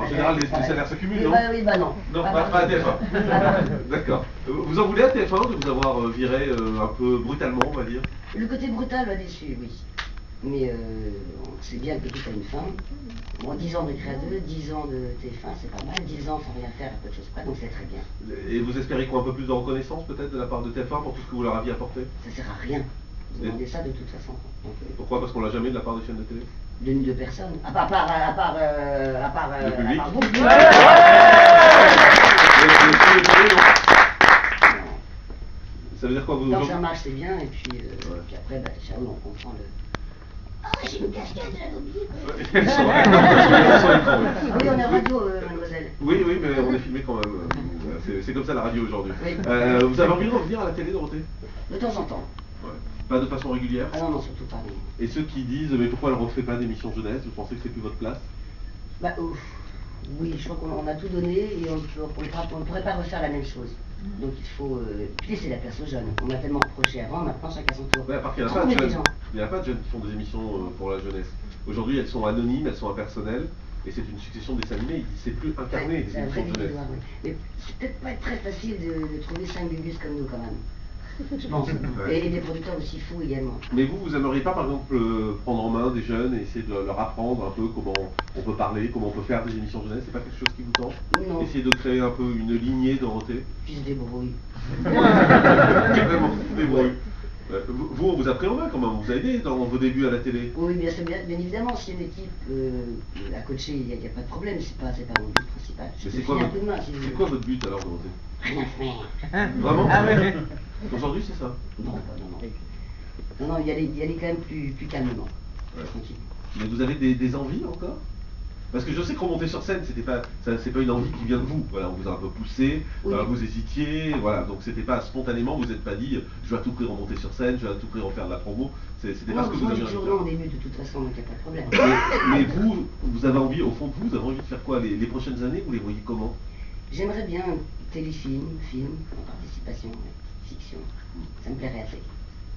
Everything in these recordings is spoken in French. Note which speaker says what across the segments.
Speaker 1: En général, les salaires s'accumulent, non?
Speaker 2: Oui, bah non.
Speaker 1: Non, pas à TF1. D'accord. Vous en voulez à TF1 de vous avoir viré un peu brutalement, on va dire?
Speaker 2: Le côté brutal m'a déçu, oui. Mais on sait bien que tout a une fin. Bon, 10 ans de Créa2, 10 ans de TF1, c'est pas mal. 10 ans sans rien faire à peu de choses près, donc c'est très bien.
Speaker 1: Et vous espérez quoi, un peu plus de reconnaissance peut-être de la part de TF1 pour tout ce que vous leur aviez apporté?
Speaker 2: Ça sert à rien. Vous demandez ça de toute façon. Donc,
Speaker 1: pourquoi? Parce qu'on l'a jamais de la part des chaînes de télé?
Speaker 2: De personne. À part
Speaker 1: le public.
Speaker 2: vous.
Speaker 1: Ça veut dire quoi vous?
Speaker 2: Quand ça marche, c'est bien, et puis après, bah, ciao, on comprend le... Oh, j'ai une casquette, je l'avais oublié. Oui, on est radio, mademoiselle.
Speaker 1: Oui, mais on est filmé quand même. C'est comme ça la radio aujourd'hui.
Speaker 2: Oui.
Speaker 1: Vous avez envie de revenir à la télé, Dorothée?
Speaker 2: De temps en temps.
Speaker 1: Ouais. Pas de façon régulière?
Speaker 2: Ah non, surtout pas. Non.
Speaker 1: Et ceux qui disent, mais pourquoi elle ne refait pas d'émission jeunesse? Vous pensez que c'est plus votre place?
Speaker 2: Bah, oui, je crois qu'on a tout donné et on ne pourrait pas refaire la même chose. Donc il faut laisser la place aux jeunes. On m'a tellement reproché avant, maintenant chacun son tour.
Speaker 1: Ouais, à part qu'il n'y a pas de jeunes qui font des émissions pour la jeunesse. Aujourd'hui, elles sont anonymes, elles sont impersonnelles, et c'est une succession de dessins animés. C'est plus incarné des émissions de jeunesse.
Speaker 2: Oui. Mais c'est peut-être pas très facile de trouver 5 gugus comme nous quand même. Je pense. Ouais. Et des producteurs aussi fous également.
Speaker 1: Mais vous aimeriez pas par exemple prendre en main des jeunes et essayer de leur apprendre un peu comment on peut parler, comment on peut faire des émissions jeunesse? C'est pas quelque chose qui vous tente?
Speaker 2: Non.
Speaker 1: Essayer de créer un peu une lignée Dorothée?
Speaker 2: Qui se débrouille.
Speaker 1: Carrément, débrouille. Vous, on vous a pris en main quand même, on vous a aidé dans vos débuts à la télé?
Speaker 2: Oui, bien évidemment, si une équipe à coacher, il n'y a pas de problème, c'est pas mon but principal.
Speaker 1: C'est quoi votre but alors, Dorothée?
Speaker 2: Rien faire.
Speaker 1: Vraiment? Ah ouais. Aujourd'hui, c'est ça?
Speaker 2: Non, y aller quand même plus calmement.
Speaker 1: Ouais. Tranquille. Mais vous avez des envies encore? Parce que je sais que remonter sur scène, c'est pas une envie qui vient de vous. Voilà, on vous a un peu poussé, oui. Vous hésitiez, voilà, donc c'était pas spontanément, vous n'êtes pas dit je vais à tout prix remonter sur scène, je vais à tout prix refaire de la promo. C'était pas ce que vous aviez envie de faire.
Speaker 2: Non, au début, de toute façon, donc il n'y a pas de problème.
Speaker 1: Mais vous avez envie, au fond de vous avez envie de faire quoi les prochaines années? Vous les voyez comment?
Speaker 2: J'aimerais bien un téléfilm, film, en participation, fiction. Ça me plairait assez.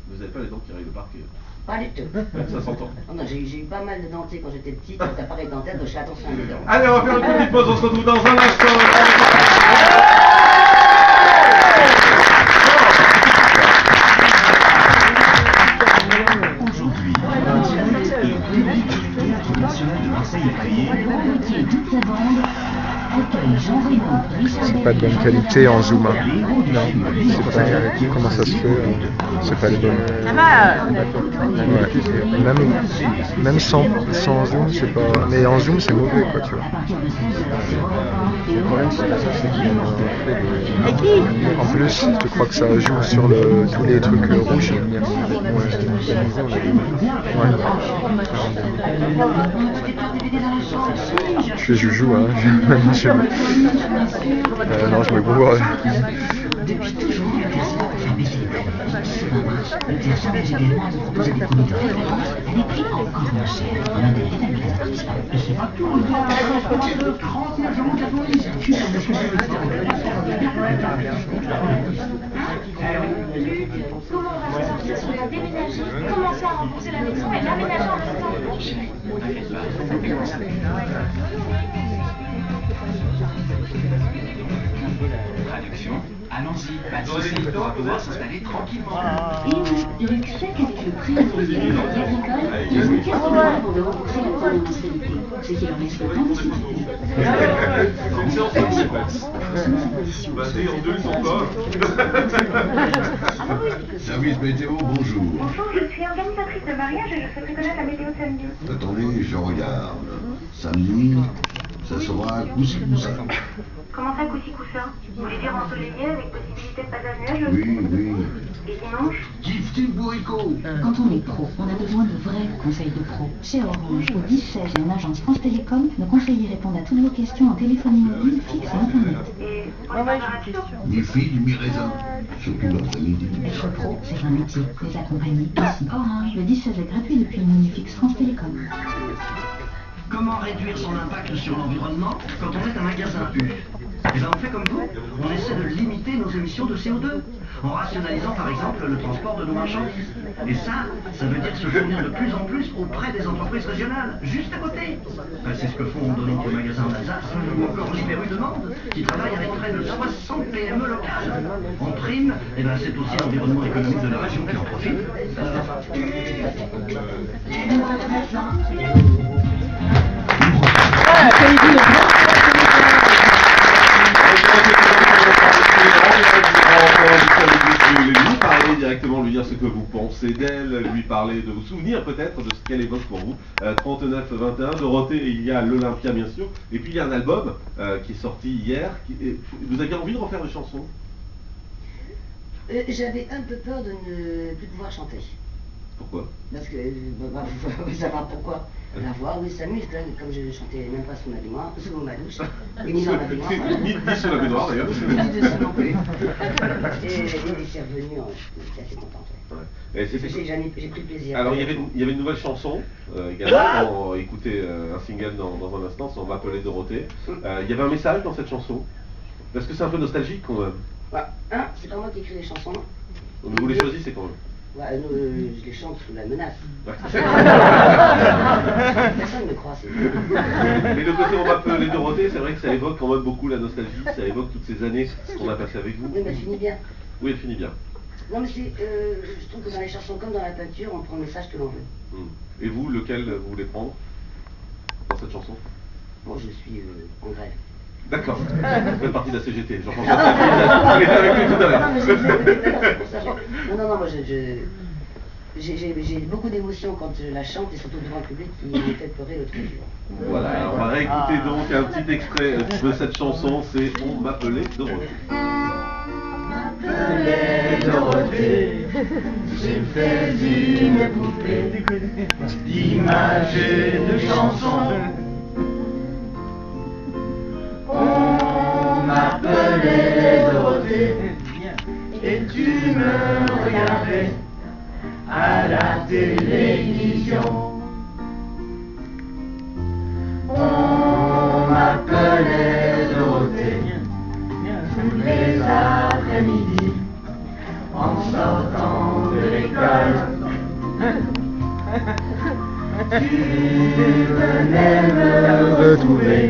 Speaker 1: Vous n'avez pas les dents qui rayent le parquet?
Speaker 2: Pas du tout.
Speaker 1: Ça s'entend.
Speaker 2: Non, j'ai eu pas mal de dentiers quand j'étais petite, avec appareil dentaire, donc je fais attention à mes dents.
Speaker 1: Allez, on va faire une petite pause, on se retrouve dans un instant.
Speaker 3: Aujourd'hui, en direct de public du Théâtre National de Marseille et Paris, qui est toute sa bande, accueille Jean Reno, Richard.
Speaker 4: C'est pas de bonne qualité en zoom. Non, c'est pas comment ça se fait. C'est pas les bonnes. Ouais. Même sans zoom, c'est pas. Mais en zoom, c'est mauvais, quoi, tu vois. Le problème, c'est pas ça, c'est qu'ils ont fait des. En plus, tu crois que ça joue sur tous les trucs rouges. Je fais joujou, hein. Non, je me bourre.
Speaker 3: Depuis toujours, le théâtre fermé ses portes. Le théâtre s'engage également à vous proposer des comédies de référence à des prix encore moins chers. L'un des réalisateurs disparus.
Speaker 5: Comment on va sortir si on a déménagé, commencer à rembourser la maison et l'aménager en même temps?
Speaker 3: Traduction, allons-y, pas de soucis, on va pouvoir s'installer tranquillement.
Speaker 5: Et le chèque avec le prêt immobilier du Crédit Agricole, ils ont 4 mois avant de rembourser la première mensualité, ce qui leur laisse le temps de s'installer.
Speaker 1: C'est une séance de conditions. En deux, ils sont pas.
Speaker 6: Service météo, bonjour.
Speaker 5: Bonjour, je suis organisatrice de mariage et je souhaiterais connaître la météo samedi.
Speaker 6: Attendez, je regarde. Samedi, ça sera coussi-coussin.
Speaker 5: Comment ça, coussi-coussin? Vous voulez dire ensoleillé avec possibilité de passage nuageux?
Speaker 6: Oui.
Speaker 5: Et dimanche?
Speaker 6: Tif bourricot.
Speaker 7: Quand on est pro, on a besoin de vrais conseils de pro. Chez Orange, au 10-16 et en agence France Télécom, nos conseillers répondent à toutes vos questions en téléphonie mobile, fixe et internet.
Speaker 5: Et pour les températures?
Speaker 6: Mi-fil, mi-raisin. Surtout l'après-midi.
Speaker 7: Être pro, c'est un métier. Les accompagner aussi. Orange, le 10-16 est gratuit depuis une ligne fixe France Télécom.
Speaker 3: Comment réduire son impact sur l'environnement quand on est un magasin U?
Speaker 8: Eh bien, on fait comme vous. On essaie de limiter nos émissions de CO2 en rationalisant par exemple le transport de nos marchandises. Et ça veut dire se fournir de plus en plus auprès des entreprises régionales, juste à côté. Ben, c'est ce que font de nombreux magasins en Alsace, ou encore l'Hyper U de Mende, qui travaille avec près de 60 PME locales. En prime, eh ben, c'est aussi l'environnement économique de la région qui en profite.
Speaker 1: Lui parler directement, lui dire ce que vous pensez d'elle, lui parler de vos souvenirs peut-être, de ce qu'elle évoque pour vous. 39-21, Dorothée, il y a l'Olympia bien sûr, et puis il y a un album qui est sorti hier. Vous aviez envie de refaire des chansons?
Speaker 2: J'avais un peu peur de ne plus pouvoir chanter.
Speaker 1: Pourquoi?
Speaker 2: Parce que, vous savez pourquoi? La voix, oui, s'amuse, comme je ne chantais même pas sous ma baignoire, sous ma douche, et ni dans ma baignoire.
Speaker 1: Ni sous la baignoire d'ailleurs.
Speaker 2: Ni dessous non plus. Et c'est revenu, j'étais assez contente.
Speaker 1: Ouais.
Speaker 2: J'ai pris plaisir.
Speaker 1: Alors il y avait une nouvelle chanson également, on va écouter un single dans un instant, on va appeler Dorothée. Il y avait un message dans cette chanson, parce que c'est un peu nostalgique quand même.
Speaker 2: Ouais. C'est pas moi qui écris les chansons.
Speaker 1: Vous les choisissez quand même.
Speaker 2: Ouais, je les chante sous la menace. Personne ne me croit.
Speaker 1: Mais le côté on va appeler Dorothée, c'est vrai que ça évoque quand même beaucoup la nostalgie, ça évoque toutes ces années qu'on a passées avec vous.
Speaker 2: Oui, mais elle finit bien.
Speaker 1: Oui, elle finit bien.
Speaker 2: Non, mais je trouve que dans les chansons comme dans la peinture, on prend le message que l'on veut.
Speaker 1: Et vous, lequel vous voulez prendre dans cette chanson?
Speaker 2: Moi, je suis en grève.
Speaker 1: D'accord. Vous faites partie de la CGT. J'en pense pas. Vous étiez avec lui tout à l'heure.
Speaker 2: Non, moi, j'ai beaucoup d'émotions quand je la chante, et surtout devant le public qui me fait pleurer l'autre jour.
Speaker 1: Voilà, alors on va réécouter donc un petit extrait de cette chanson, c'est On m'appelait Dorothée.
Speaker 9: Dorothée, j'ai fait une poupée d'images et de chansons. On m'appelait Dorothée et tu me regardais à la télévision. On m'appelait Dorothée tous les après-midi en sortant de l'école. Tu venais me retrouver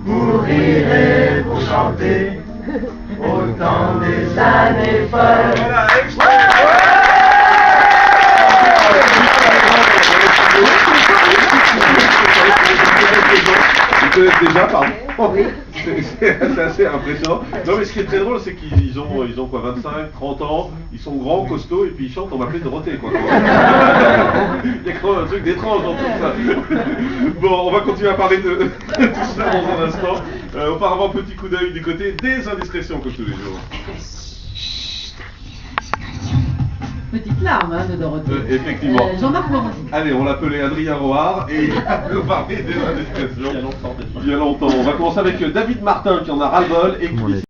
Speaker 9: pour rire et pour chanter au temps des années folles.
Speaker 1: Ils connaissent déjà, pardon. C'est assez impressionnant. Non mais ce qui est très drôle, c'est qu'ils ont quoi, 25, 30 ans, ils sont grands, costauds, et puis ils chantent On m'appelait Dorothée quoi. Il y a quand même un truc d'étrange dans tout ça. Bon, on va continuer à parler de tout ça dans un instant. Auparavant, petit coup d'œil du côté des indiscrétions comme tous les jours.
Speaker 10: Petite larme de Dorothée.
Speaker 1: Effectivement.
Speaker 10: Jean-Marc Moreau.
Speaker 1: Allez, on l'appelait Adrien Roard et il va nous parler des indiscrétions. Il y a longtemps. On va commencer avec David Martin qui en a ras-le-bol et qui